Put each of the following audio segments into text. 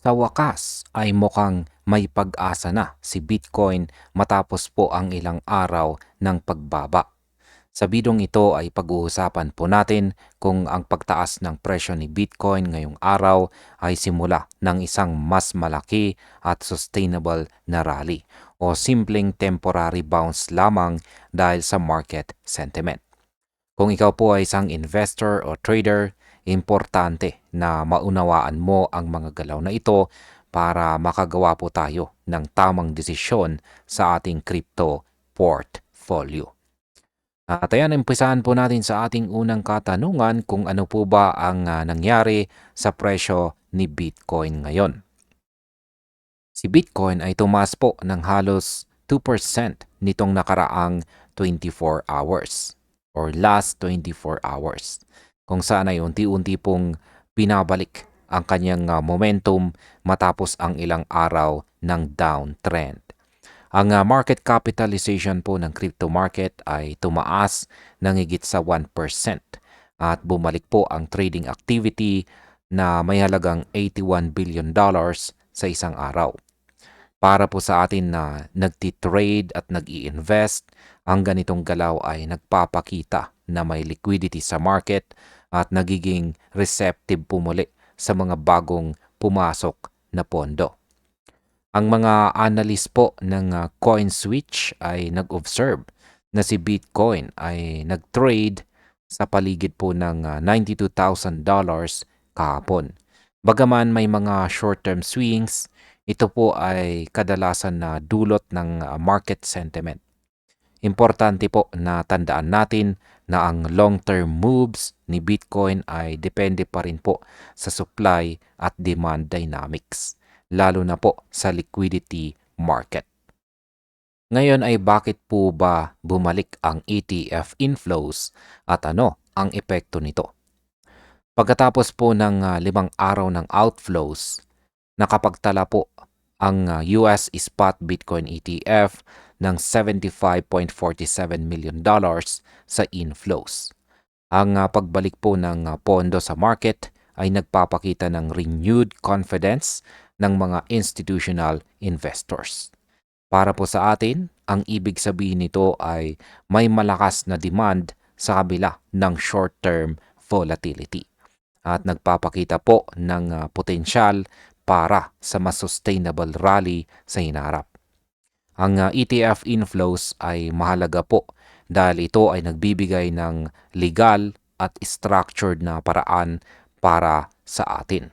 Sa wakas ay mukhang may pag-asa na si Bitcoin matapos po ang ilang araw ng pagbaba. Sa bidong ito ay pag-uusapan po natin kung ang pagtaas ng presyo ni Bitcoin ngayong araw ay simula ng isang mas malaki at sustainable na rally o simpleng temporary bounce lamang dahil sa market sentiment. Kung ikaw po ay isang investor o trader, importante na maunawaan mo ang mga galaw na ito para makagawa po tayo ng tamang desisyon sa ating crypto portfolio. At ayan, umpisahan po natin sa ating unang katanungan kung ano po ba ang nangyari sa presyo ni Bitcoin ngayon. Si Bitcoin ay tumaas po ng halos 2% nitong nakaraang 24 hours or last 24 hours kung saan ay unti-unti pong binabalik ang kanyang momentum matapos ang ilang araw ng downtrend. Ang market capitalization po ng crypto market ay tumaas ng higit sa 1% at bumalik po ang trading activity na may halagang $81 billion sa isang araw. Para po sa atin na nagtitrade at nag-i-invest, ang ganitong galaw ay nagpapakita na may liquidity sa market at nagiging receptive po muli sa mga bagong pumasok na pondo. Ang mga analyst po ng CoinSwitch ay nag-observe na si Bitcoin ay nag-trade sa paligid po ng $92,000 kahapon. Bagaman may mga short-term swings, ito po ay kadalasan na dulot ng market sentiment. Importante po na tandaan natin na ang long-term moves ni Bitcoin ay depende pa rin po sa supply at demand dynamics, lalo na po sa liquidity market. Ngayon ay bakit po ba bumalik ang ETF inflows at ano ang epekto nito? Pagkatapos po ng 5 araw ng outflows, nakapagtala po ang US Spot Bitcoin ETF ng $75.47 million sa inflows. Ang pagbalik po ng pondo sa market ay nagpapakita ng renewed confidence ng mga institutional investors. Para po sa atin, ang ibig sabihin nito ay may malakas na demand sa kabila ng short-term volatility at nagpapakita po ng potensyal para sa mas sustainable rally sa hinaharap. Ang ETF inflows ay mahalaga po dahil ito ay nagbibigay ng legal at structured na paraan para sa atin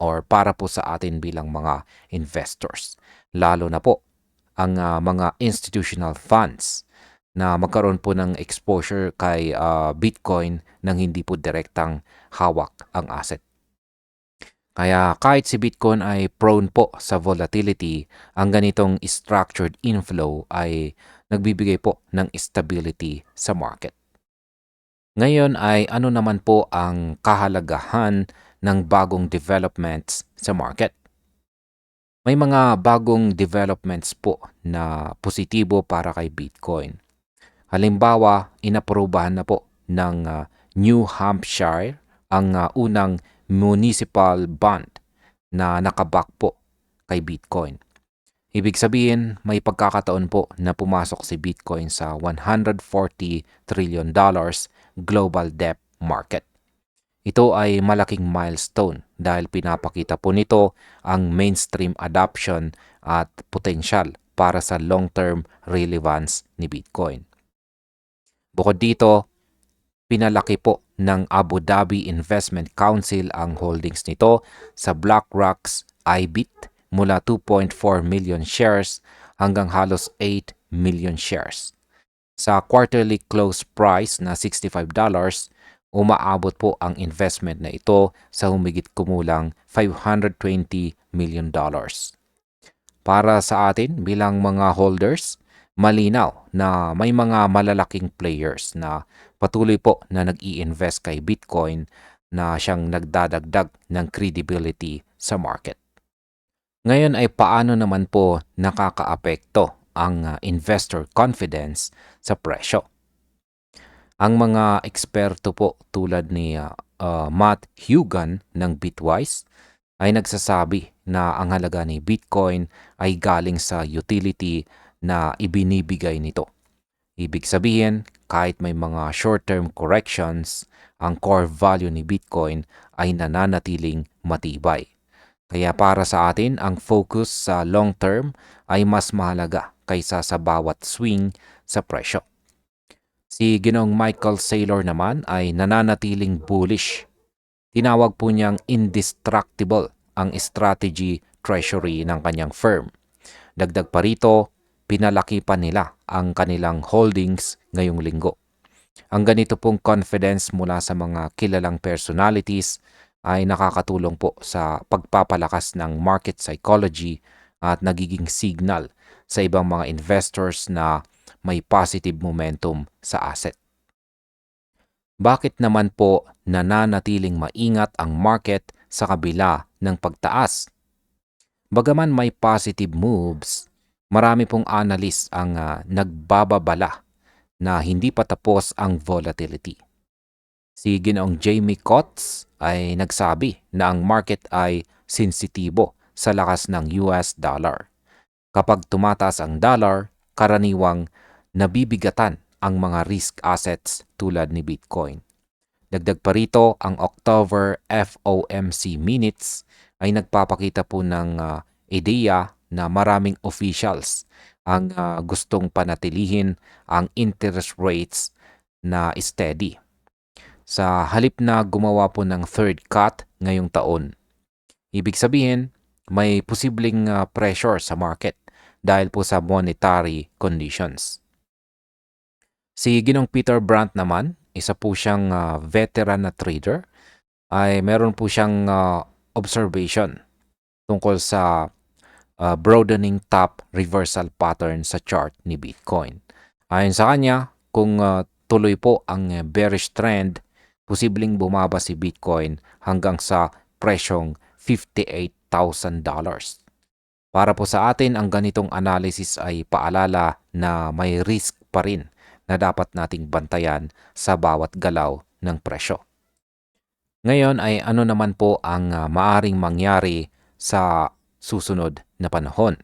or para po sa atin bilang mga investors. Lalo na po ang mga institutional funds na magkaroon po ng exposure kay Bitcoin nang hindi po direktang hawak ang asset. Kaya kahit si Bitcoin ay prone po sa volatility, ang ganitong structured inflow ay nagbibigay po ng stability sa market. Ngayon ay ano naman po ang kahalagahan ng bagong developments sa market? May mga bagong developments po na positibo para kay Bitcoin. Halimbawa, inaprubahan na po ng New Hampshire ang unang municipal bond na nakaback po kay Bitcoin. Ibig sabihin, may pagkakataon po na pumasok si Bitcoin sa $140 trillion global debt market. Ito ay malaking milestone dahil pinapakita po nito ang mainstream adoption at potensyal para sa long-term relevance ni Bitcoin. Bukod dito, pinalaki po ng Abu Dhabi Investment Council ang holdings nito sa BlackRock's IBIT mula 2.4 million shares hanggang halos 8 million shares. Sa quarterly close price na $65, umaabot po ang investment na ito sa humigit kumulang $520 million. Para sa atin bilang mga holders, malinaw na may mga malalaking players na patuloy po na nag-i-invest kay Bitcoin na siyang nagdadagdag ng credibility sa market. Ngayon ay paano naman po nakakaapekto ang investor confidence sa presyo? Ang mga eksperto po tulad ni Matt Hugan ng Bitwise ay nagsasabi na ang halaga ni Bitcoin ay galing sa utility na ibinibigay nito. Ibig sabihin, kahit may mga short-term corrections, ang core value ni Bitcoin ay nananatiling matibay. Kaya para sa atin, ang focus sa long term ay mas mahalaga kaysa sa bawat swing sa presyo. Si Ginoong Michael Saylor naman ay nananatiling bullish. Tinawag po niyang indestructible ang strategy treasury ng kanyang firm. Dagdag pa rito, pinalaki pa nila ang kanilang holdings ngayong linggo. Ang ganito pong confidence mula sa mga kilalang personalities ay nakakatulong po sa pagpapalakas ng market psychology at nagiging signal sa ibang mga investors na may positive momentum sa asset. Bakit naman po nananatiling maingat ang market sa kabila ng pagtaas? Bagaman may positive moves, marami pong analyst ang nagbababala na hindi pa tapos ang volatility. Si Ginoong Jamie Coates ay nagsabi na ang market ay sensitibo sa lakas ng US dollar. Kapag tumataas ang dollar, karaniwang nabibigatan ang mga risk assets tulad ni Bitcoin. Dagdag pa rito, ang October FOMC minutes ay nagpapakita po ng ideya na maraming officials ang gustong panatilihin ang interest rates na steady. Sa halip na gumawa po ng third cut ngayong taon. Ibig sabihin, may posibleng pressure sa market dahil po sa monetary conditions. Si Ginong Peter Brandt naman, isa po siyang veteran na trader, ay meron po siyang observation tungkol sa broadening top reversal pattern sa chart ni Bitcoin. Ayon sa kanya, kung tuloy po ang bearish trend, posibleng bumaba si Bitcoin hanggang sa presyong $58,000. Para po sa atin, ang ganitong analysis ay paalala na may risk pa rin na dapat nating bantayan sa bawat galaw ng presyo. Ngayon ay ano naman po ang maaring mangyari sa susunod na panahon.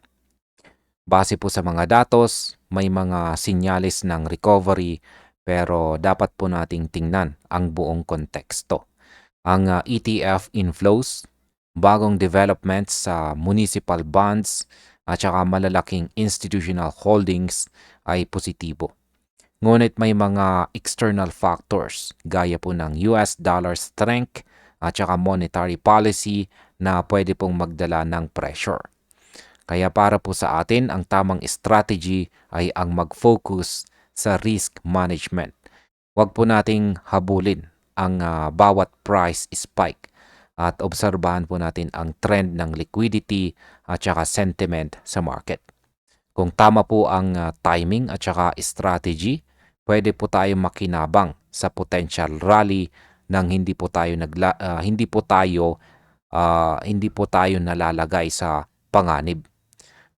Base po sa mga datos, may mga sinyalis ng recovery pero dapat po nating tingnan ang buong konteksto. Ang ETF inflows, bagong developments sa municipal bonds at saka malalaking institutional holdings ay positibo. Ngunit may mga external factors gaya po ng US dollar strength at saka monetary policy na pwede pong magdala ng pressure. Kaya para po sa atin, ang tamang strategy ay ang mag-focus sa risk management. Huwag po nating habulin ang bawat price spike at obserbahan po natin ang trend ng liquidity at saka sentiment sa market. Kung tama po ang timing at saka strategy, pwede po tayo makinabang sa potential rally nang hindi po tayo nalalagay sa panganib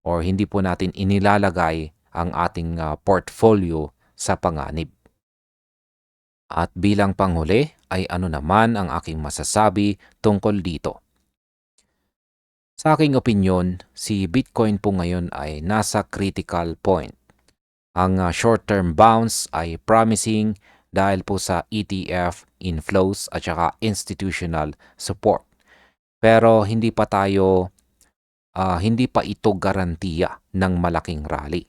or hindi po natin inilalagay ang ating portfolio sa panganib. At bilang panghuli ay ano naman ang aking masasabi tungkol dito. Sa aking opinyon, si Bitcoin po ngayon ay nasa critical point. Ang short-term bounce ay promising dahil po sa ETF inflows at saka institutional support. Pero hindi pa ito garantiya ng malaking rally.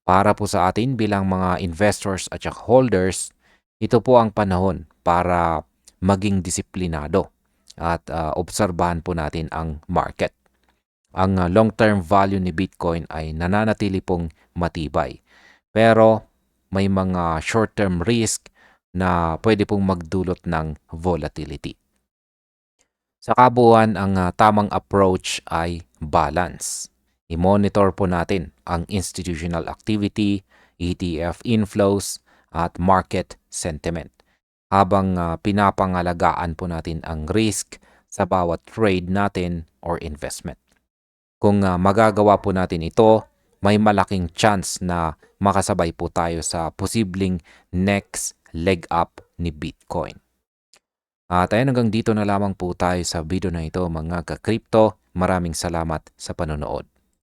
Para po sa atin bilang mga investors at saka holders, ito po ang panahon para maging disiplinado at obserbahan po natin ang market. Ang long-term value ni Bitcoin ay nananatili pong matibay. Pero may mga short-term risk na pwede pong magdulot ng volatility. Sa kabuuan, ang tamang approach ay balance. I-monitor po natin ang institutional activity, ETF inflows, at market sentiment habang pinapangalagaan po natin ang risk sa bawat trade natin or investment. Kung magagawa po natin ito, may malaking chance na makasabay po tayo sa posibleng next leg up ni Bitcoin. At ayan, hanggang dito na lamang po tayo sa video na ito mga ka-crypto. Maraming salamat sa panonood.